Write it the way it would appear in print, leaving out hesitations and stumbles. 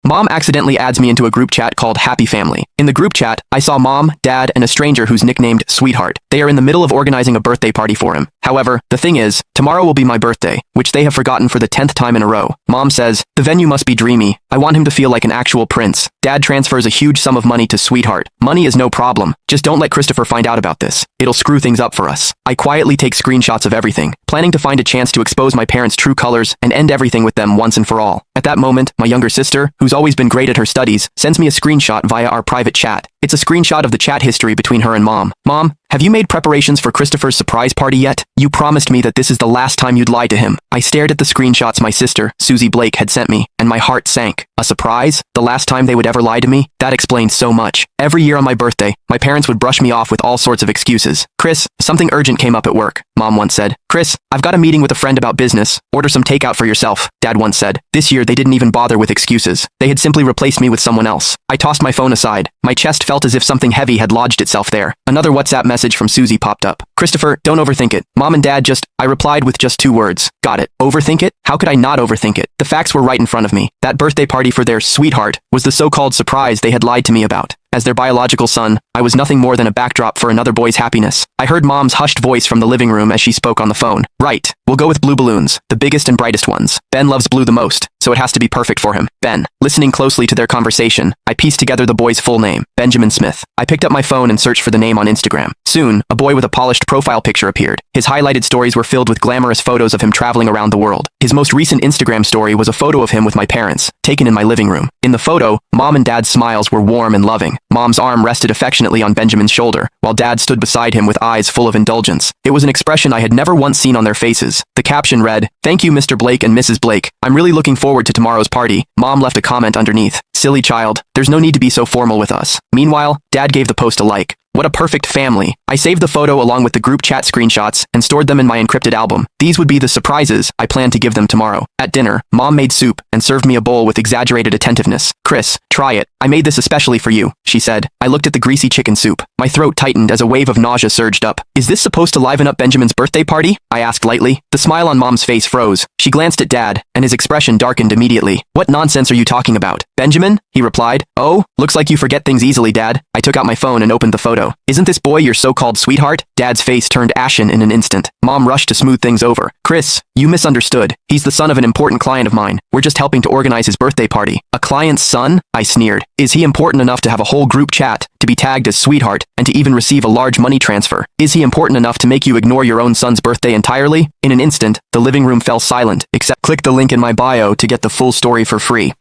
Mom accidentally adds me into a group chat called Happy Family. In the group chat, I saw Mom, Dad, and a stranger who's nicknamed Sweetheart. They are in the middle of organizing a birthday party for him. However, the thing is, tomorrow will be my birthday, which they have forgotten for the 10th time in a row. Mom says, the venue must be dreamy. I want him to feel like an actual prince. Dad transfers a huge sum of money to Sweetheart. Money is no problem. Just don't let Christopher find out about this. It'll screw things up for us. I quietly take screenshots of everything, planning to find a chance to expose my parents' true colors and end everything with them once and for all. At that moment, my younger sister, who's always been great at her studies, sends me a screenshot via our private chat. It's a screenshot of the chat history between her and Mom. Mom, have you made preparations for Christopher's surprise party yet? You promised me that this is the last time you'd lie to him. I stared at the screenshots my sister, Susie Blake, had sent me, and my heart sank. A surprise? The last time they would ever lie to me? That explains so much. Every year on my birthday, my parents would brush me off with all sorts of excuses. Chris, something urgent came up at work, Mom once said. Chris, I've got a meeting with a friend about business. Order some takeout for yourself, Dad once said. This year, they didn't even bother with excuses. They had simply replaced me with someone else. I tossed my phone aside. My chest felt as if something heavy had lodged itself there. Another WhatsApp message from Susie popped up. Christopher, don't overthink it. Mom and Dad I replied with just 2 words. Got it. Overthink it? How could I not overthink it? The facts were right in front of me. That birthday party for their sweetheart was the so-called surprise they had lied to me about. As their biological son, I was nothing more than a backdrop for another boy's happiness. I heard Mom's hushed voice from the living room as she spoke on the phone. Right. We'll go with blue balloons, the biggest and brightest ones. Ben loves blue the most, so it has to be perfect for him. Ben. Listening closely to their conversation, I pieced together the boy's full name, Benjamin Smith. I picked up my phone and searched for the name on Instagram. Soon, a boy with a polished profile picture appeared. His highlighted stories were filled with glamorous photos of him traveling around the world. His most recent Instagram story was a photo of him with my parents, taken in my living room. In the photo, Mom and Dad's smiles were warm and loving. Mom's arm rested affectionately on Benjamin's shoulder, while Dad stood beside him with eyes full of indulgence. It was an expression I had never once seen on their faces. The caption read, "Thank you, Mr. Blake and Mrs. Blake. I'm really looking forward to tomorrow's party." Mom left a comment underneath. "Silly child, there's no need to be so formal with us." Meanwhile, Dad gave the post a like. What a perfect family. I saved the photo along with the group chat screenshots and stored them in my encrypted album. These would be the surprises I planned to give them tomorrow. At dinner, Mom made soup and served me a bowl with exaggerated attentiveness. "Chris, try it. I made this especially for you," she said. I looked at the greasy chicken soup. My throat tightened as a wave of nausea surged up. "Is this supposed to liven up Benjamin's birthday party?" I asked lightly. The smile on Mom's face froze. She glanced at Dad, and his expression darkened immediately. "What nonsense are you talking about?" "Benjamin?" he replied. "Oh, looks like you forget things easily, Dad." I took out my phone and opened the photo. "Isn't this boy your so-called sweetheart?" Dad's face turned ashen in an instant. Mom rushed to smooth things over. "Chris, you misunderstood. He's the son of an important client of mine. We're just helping to organize his birthday party." "A client's son?" I sneered. "Is he important enough to have a whole group chat, to be tagged as sweetheart, and to even receive a large money transfer? Is he important enough to make you ignore your own son's birthday entirely?" In an instant, the living room fell silent, except click the link in my bio to get the full story for free.